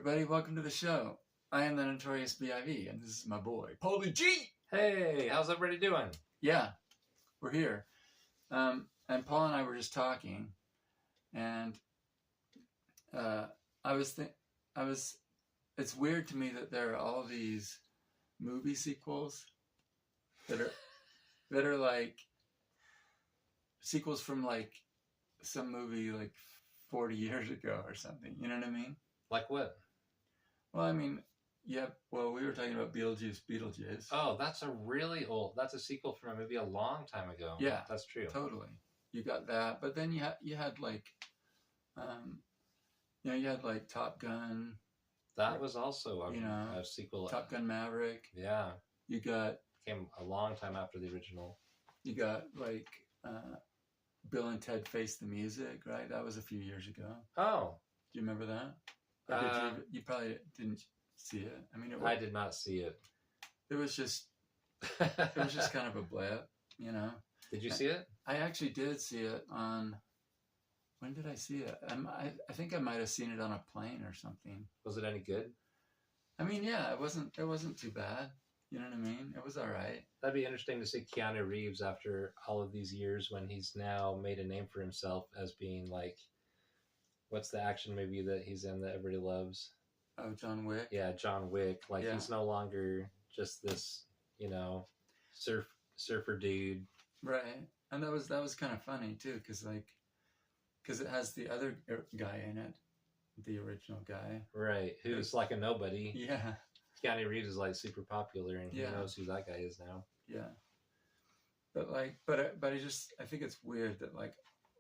everybody, welcome to the show. I am the Notorious B.I.V. and this is my boy, Pauly G! Hey, how's everybody doing? Yeah, we're here. And Paul and I were just talking, and it's weird to me that there are all these movie sequels that are like sequels from like some movie like 40 years ago or something. You know what I mean? Like what? Well, I mean, yeah. Well, we were talking about Beetlejuice. Oh, that's that's a sequel from a movie a long time ago. Yeah, that's true. Totally. You got that, but then you had like, you had like Top Gun. That was also a sequel. Top Gun Maverick. Yeah. You got came a long time after the original. You got like Bill and Ted Face the Music, right? That was a few years ago. Oh. Do you remember that? Or you probably didn't see it. I mean, I did not see it. It was just kind of a blip, you know. Did you see it? I actually did see it on. When did I see it? I think I might have seen it on a plane or something. Was it any good? I mean, yeah, it wasn't too bad. You know what I mean? It was all right. That'd be interesting to see Keanu Reeves after all of these years when he's now made a name for himself as being like, what's the action movie that he's in that everybody loves? Oh, John Wick? Yeah, John Wick. Like, he's no longer just this, surfer dude. Right. And that was kind of funny, too, because it has the other guy in it, the original guy. Right, who's like a nobody. Yeah. Keanu Reeves is like super popular, and who knows who that guy is now. Yeah. But I think it's weird that like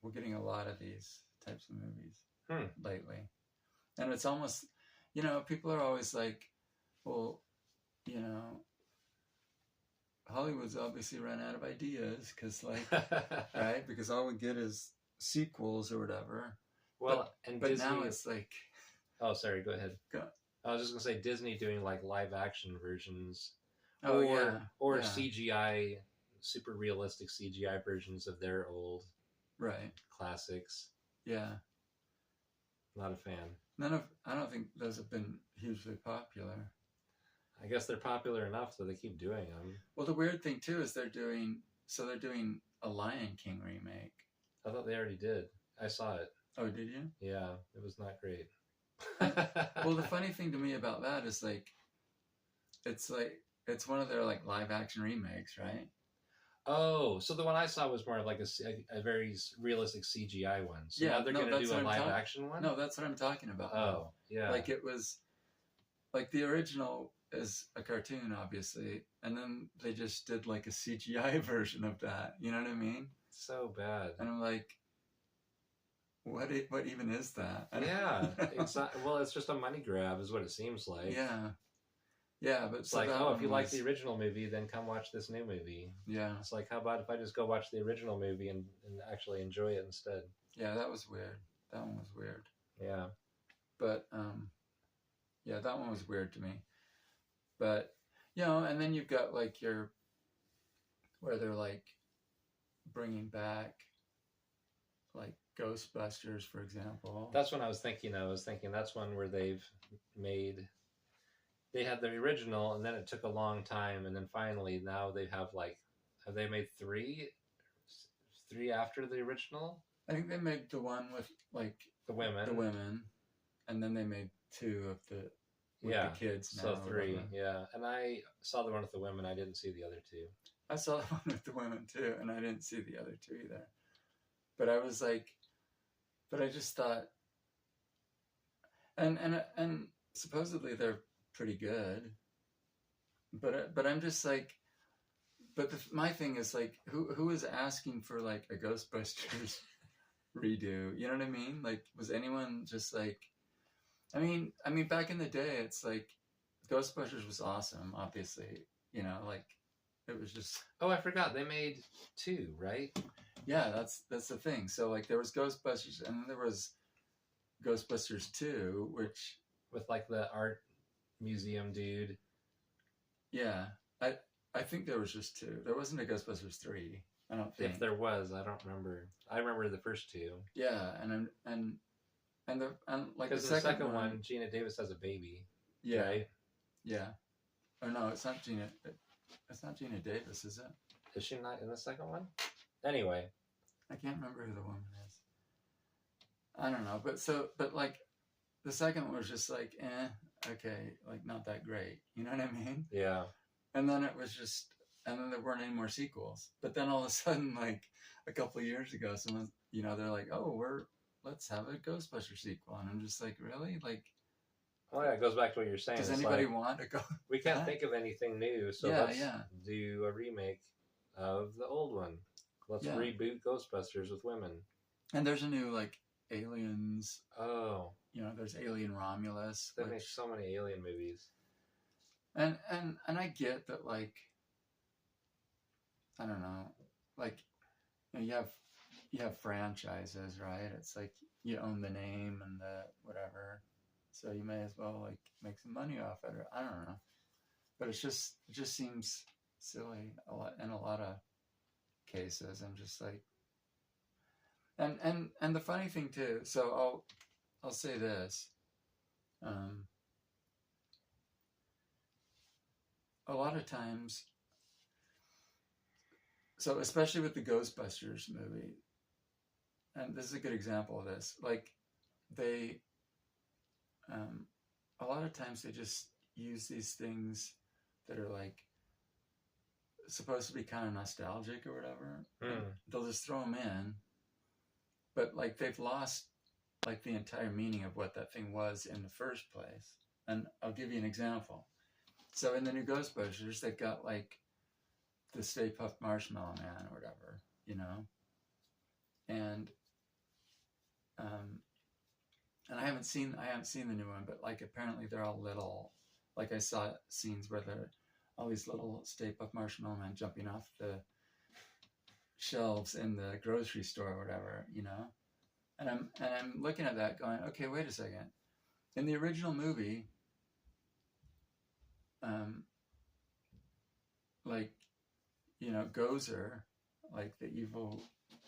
we're getting a lot of these types of movies lately, and it's almost, people are always like, well, Hollywood's obviously run out of ideas because like, right? Because all we get is sequels or whatever. Well, but Disney, now it's like, oh, sorry, go ahead. Go. I was just gonna say Disney doing like live action versions, or CGI, super realistic CGI versions of their old classics. Yeah, not a fan. I don't think those have been hugely popular. I guess they're popular enough that they keep doing them. Well, the weird thing too is they're doing a Lion King remake. I thought they already did. I saw it. Oh, did you? Yeah, it was not great. Well, the funny thing to me about that is it's one of their like live action remakes, right? Oh, so the one I saw was more like a very realistic CGI one. So now they're going to do a live action one? No, that's what I'm talking about. Oh, yeah. Like it was, like the original is a cartoon, obviously, and then they just did like a CGI version of that. You know what I mean? So bad. And I'm like, what even is that? Yeah, exactly. Well, it's just a money grab, is what it seems like. Yeah, but it's like, if you like the original movie, then come watch this new movie. Yeah, it's like, how about if I just go watch the original movie and actually enjoy it instead? Yeah, that was weird. That one was weird. Yeah, but yeah, that one was weird to me. But and then you've got like where they're like bringing back like Ghostbusters, for example. That's what I was thinking. That's one where they had the original, and then it took a long time, and then finally now they have they made three after the original? I think they made the one with like the women, and then they made two of the kids. Now, so three, And I saw the one with the women. I didn't see the other two. I saw the one with the women too, and I didn't see the other two either. But I was like, I just thought, and supposedly they're pretty good. But I'm just like, my thing is like, who is asking for like a Ghostbusters redo? You know what I mean? Like, was anyone just like, I mean, back in the day, it's like, Ghostbusters was awesome, obviously. Like, it was just... Oh, I forgot. They made two, right? Yeah, that's the thing. So, like, there was Ghostbusters, and then there was Ghostbusters 2, which... With, like, the art museum dude. Yeah. I think there was just two. There wasn't a Ghostbusters 3, I don't think. If there was, I don't remember. I remember the first two. Yeah, and and like the Because the second second one, Gina Davis has a baby. yeah, Right? yeah. Or no, it's not Gina. It's not Gina Davis, is it? Is she not in the second one? Anyway. I can't remember who the woman is. I don't know, but like the second one was just like, okay, like not that great. You know what I mean? Yeah. And then it was just, and then there weren't any more sequels. But then all of a sudden, like a couple of years ago, someone, they're like, oh, let's have a Ghostbuster sequel, and I'm just like, really? Like, well, yeah, it goes back to what you're saying. Does it's anybody like, want to go? We can't think of anything new, so let's do a remake of the old one. Let's reboot Ghostbusters with women. And there's a new like Aliens. Oh, there's Alien Romulus. They make so many Alien movies. And I get that, like, I don't know, like, you have franchises, right? It's like you own the name and the whatever, so you may as well like make some money off it. Or I don't know, but it just seems silly in a lot of cases. I'm just like, and the funny thing too. So I'll say this. A lot of times, so especially with the Ghostbusters movie, and this is a good example of this, like they, a lot of times they just use these things that are like supposed to be kind of nostalgic or whatever. They'll just throw them in, but like they've lost like the entire meaning of what that thing was in the first place. And I'll give you an example. So in the new Ghostbusters, they've got like the Stay Puft Marshmallow Man or whatever, and I haven't seen the new one, but like apparently they're all little. Like I saw scenes where they're all these little Stay Puft Marshmallow Man jumping off the shelves in the grocery store or whatever, And I'm looking at that going, okay, wait a second. In the original movie, like, Gozer, like the evil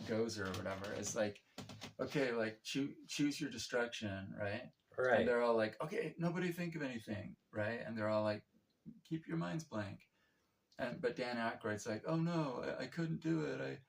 Gozer or whatever, is like, okay, like choose your destruction, right? Right. And they're all like, okay, nobody think of anything, right? And they're all like, keep your minds blank. But Dan Aykroyd's like, oh no, I couldn't do it.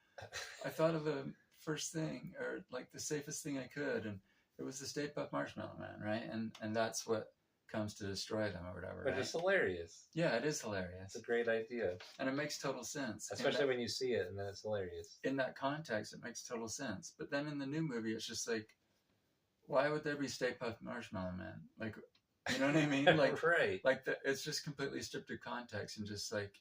I thought of the first thing, or like the safest thing I could, and it was the Stay Puft Marshmallow Man, right? And that's what comes to destroy them or whatever. But right? It's hilarious. Yeah, it is hilarious. It's a great idea. And it makes total sense. Especially when you see it and then it's hilarious. In that context, it makes total sense. But then in the new movie, it's just like, why would there be Stay Puft Marshmallow Man? Like, you know what I mean? Like, right. Like it's just completely stripped of context and just like,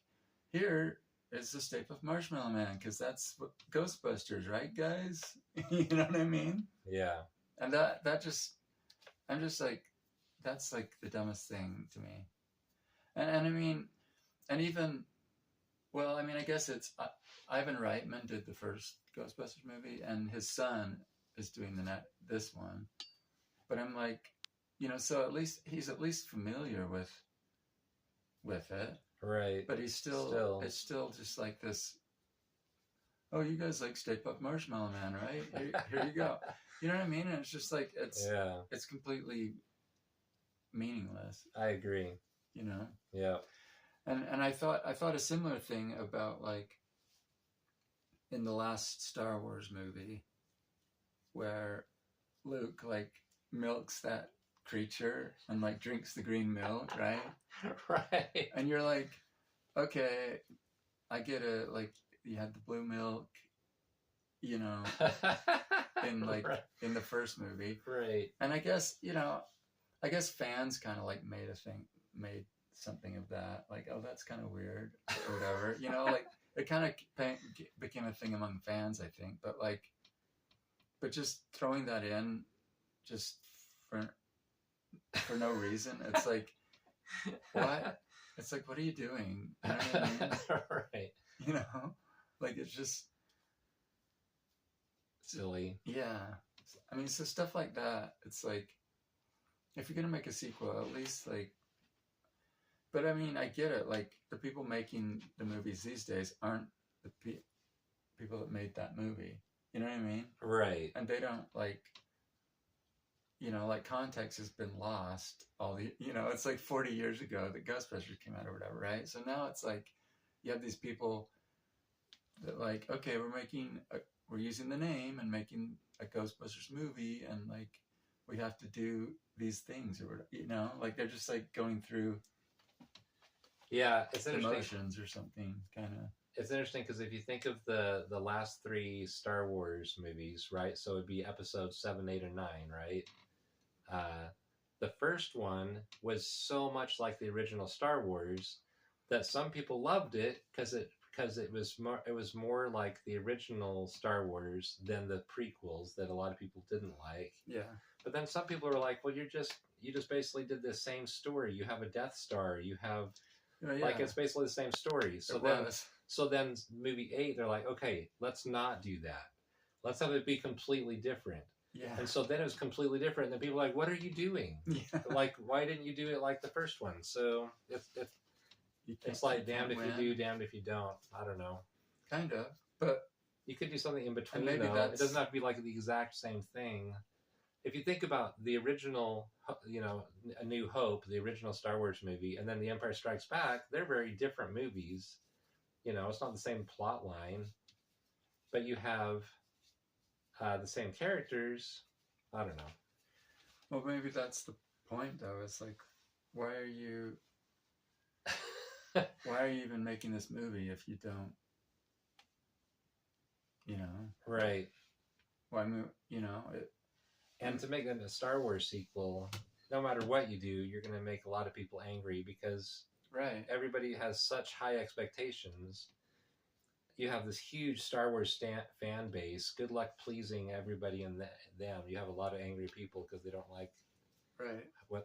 here is the Stay Puft Marshmallow Man, because that's what Ghostbusters, right, guys? You know what I mean? Yeah. And that just, I'm just like, that's like the dumbest thing to me. And I mean, and even, well, I mean, I guess it's Ivan Reitman did the first Ghostbusters movie, and his son is doing this one. But I'm like, so at least he's at least familiar with it. Right. But he's still it's still just like this, oh, you guys like Stay Puft Marshmallow Man, right? Here you go. You know what I mean? And it's just like, it's completely meaningless. I agree. Yeah. And I thought a similar thing about like in the last Star Wars movie where Luke like milks that creature and like drinks the green milk, right? Right. And you're like, okay, I get it. Like you had the blue milk, in like in the first movie, right? And I guess fans kind of like made something of that, like, oh, that's kind of weird or whatever, like it kind of became a thing among fans, I think, but just throwing that in just for no reason, it's like, what? It's like, what are you doing? You know what I mean? Right. Like it's just silly. Yeah. I mean, so stuff like that, it's like, if you're going to make a sequel, at least like, but I mean, I get it. Like the people making the movies these days aren't the people that made that movie. You know what I mean? Right. And they don't like, you know, like context has been lost. All the, you know, it's like 40 years ago that Ghostbusters came out or whatever, right? So now it's like you have these people that like, okay, we're using the name and making a Ghostbusters movie, and like we have to do these things or whatever, you know, like they're just like going through Yeah, it's interesting. emotions or something, kind of. It's interesting because if you think of the last three Star Wars movies, right? So it'd be episode 7, 8, and 9, right? The first one was so much like the original Star Wars that some people loved it because it was more like the original Star Wars than the prequels that a lot of people didn't like. Yeah. But then some people were like, well, you just basically did the same story. You have a Death Star. You have like it's basically the same story. So then movie 8, they're like, okay, let's not do that. Let's have it be completely different. Yeah. And so then it was completely different. And then people are like, what are you doing? Yeah. Like, why didn't you do it like the first one? So it's like damned if you do, damned if you don't. I don't know. Kind of. But you could do something in between, maybe though. It doesn't have to be like the exact same thing. If you think about the original, you know, A New Hope, the original Star Wars movie, and then The Empire Strikes Back, they're very different movies. You know, it's not the same plot line, but you have the same characters. I don't know. Well, maybe that's the point, though. It's like, why are you even making this movie if you don't, you know? Right. Why, you know? And to make them a Star Wars sequel, no matter what you do, you're going to make a lot of people angry because everybody has such high expectations. You have this huge Star Wars fan base. Good luck pleasing everybody and them. You have a lot of angry people because they don't like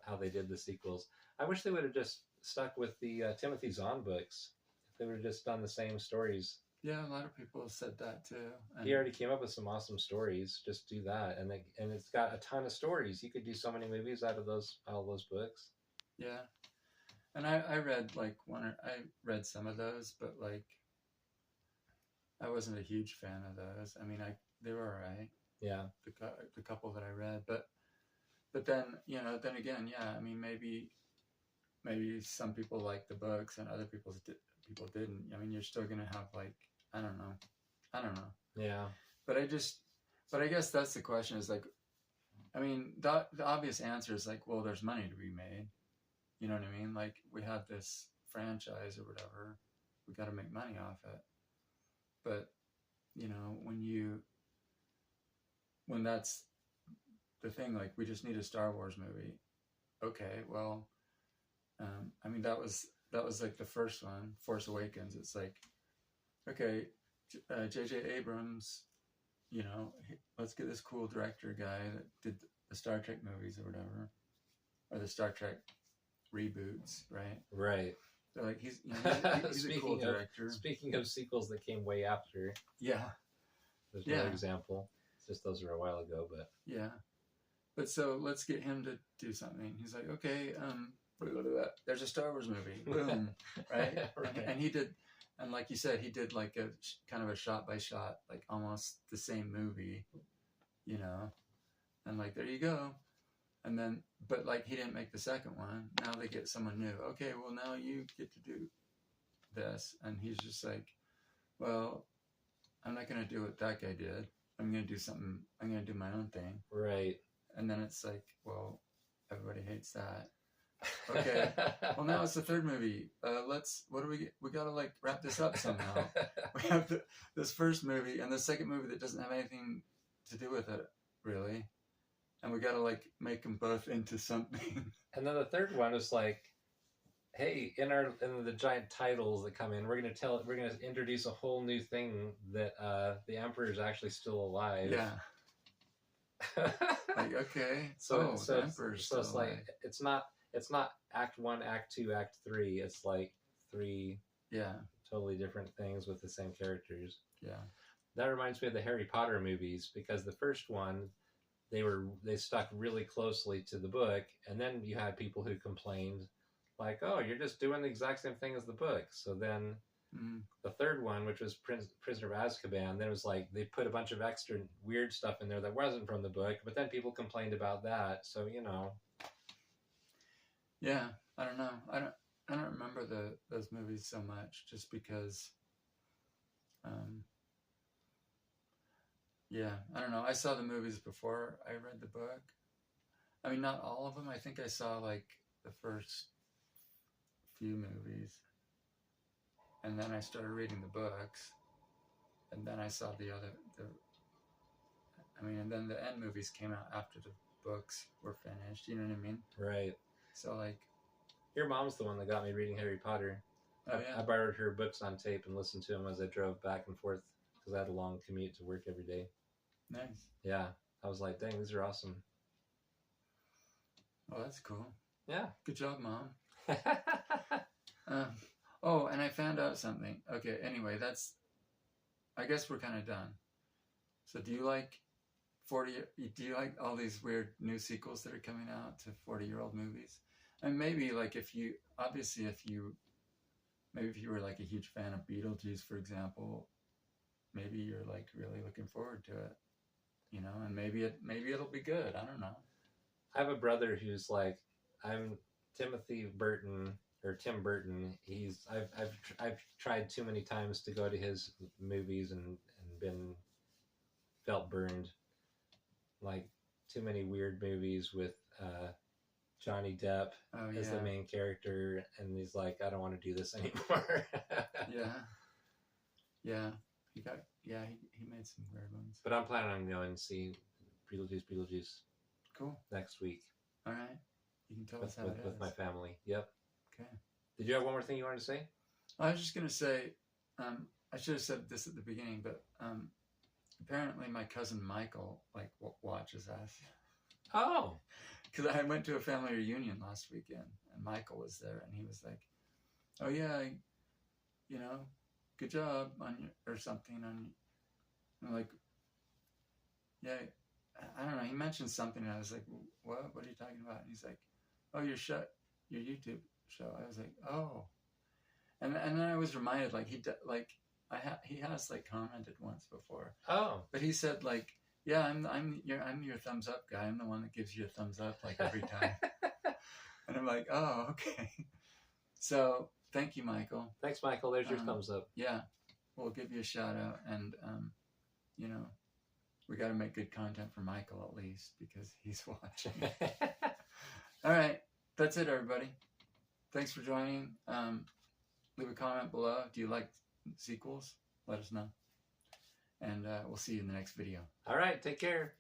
how they did the sequels. I wish they would have just stuck with the Timothy Zahn books. If they would have just done the same stories. Yeah, a lot of people have said that too. And he already came up with some awesome stories. Just do that, and it's got a ton of stories. You could do so many movies out of those books. Yeah, and I read like I read some of those, but like I wasn't a huge fan of those. I mean, they were alright. Yeah, the couple that I read, but then then again, yeah. I mean, maybe some people liked the books and other people didn't. I mean, you're still gonna have like I don't know. Yeah. But I guess that's the question. Is like, I mean, the obvious answer is like, well, there's money to be made. You know what I mean? Like, we have this franchise or whatever. We got to make money off it. But you know, when that's the thing, like, we just need a Star Wars movie. Okay, well, I mean, that was like the first one, Force Awakens. It's like, okay, J.J. Abrams, you know, let's get this cool director guy that did the Star Trek movies or whatever, or the Star Trek reboots, right? Right. They're like, he's a cool director. Speaking of sequels that came way after. Yeah. There's another example. It's just those are a while ago, but. Yeah. But so let's get him to do something. He's like, okay, there's a Star Wars movie. Boom. Right? And he did, and like you said, he did like a kind of a shot by shot, like almost the same movie, you know? And like, there you go. And then, but like, he didn't make the second one. Now they get someone new. Okay, well, now you get to do this. And he's just like, well, I'm not going to do what that guy did. I'm going to do something. I'm going to do my own thing. Right. And then it's like, well, everybody hates that. Okay. Well, now it's the third movie. We got to like wrap this up somehow. We have this first movie and the second movie that doesn't have anything to do with it, really. And we got to like make them both into something. And then the third one is like, hey, in the giant titles that come in, we're going to introduce a whole new thing that the Emperor is actually still alive. Yeah. Like, okay. So the Emperor's still alive. Like it's not Act 1, Act 2, Act 3. It's like 3 totally different things with the same characters. Yeah. That reminds me of the Harry Potter movies because the first one they stuck really closely to the book, and then you had people who complained like, oh, you're just doing the exact same thing as the book. So then The third one, which was Prisoner of Azkaban, then it was like they put a bunch of extra weird stuff in there that wasn't from the book, but then people complained about that. So Yeah, I don't know. I don't remember those movies so much, just because. Yeah, I don't know. I saw the movies before I read the book. I mean, not all of them. I think I saw like the first few movies, and then I started reading the books, and then I saw and then the end movies came out after the books were finished. You know what I mean? Right. So like, your mom's the one that got me reading Harry Potter. Oh, yeah. I borrowed her books on tape and listened to them as I drove back and forth because I had a long commute to work every day. Nice. Yeah, I was like, dang, these are awesome. Oh, that's cool. Yeah. Good job, Mom. And I found out something. Okay, anyway, I guess we're kind of done. So do you like all these weird new sequels that are coming out to 40-year-old movies? And maybe like if you were like a huge fan of Beetlejuice, for example, maybe you're like really looking forward to it, and maybe it'll be good. I don't know. I have a brother who's like, I'm Tim Burton. I've tried too many times to go to his movies and felt burned. Like too many weird movies with Johnny Depp as the main character, and he's like, I don't want to do this anymore. Yeah. He made some weird ones. But I'm planning on going to see Beetlejuice. Cool. Next week. All right. You can tell us how it is. With my family. Yep. Okay. Did you have one more thing you wanted to say? I was just going to say, I should have said this at the beginning, but apparently my cousin Michael watches us. Oh. Because I went to a family reunion last weekend, and Michael was there, and he was like, "Oh yeah, good job on your," or something on. I'm like, yeah, I don't know. He mentioned something, and I was like, "What? What are you talking about?" And he's like, "Oh, your YouTube show." I was like, "Oh," and then I was reminded, like he has like commented once before. Oh, but he said like, "Yeah, I'm your thumbs up guy. I'm the one that gives you a thumbs up like every time." And I'm like, "Oh, okay." So thank you, Michael. Thanks, Michael. There's your thumbs up. Yeah, we'll give you a shout out, and we got to make good content for Michael at least because he's watching. All right, that's it, everybody. Thanks for joining. Leave a comment below. Do you like sequels? Let us know. And we'll see you in the next video. All right, take care.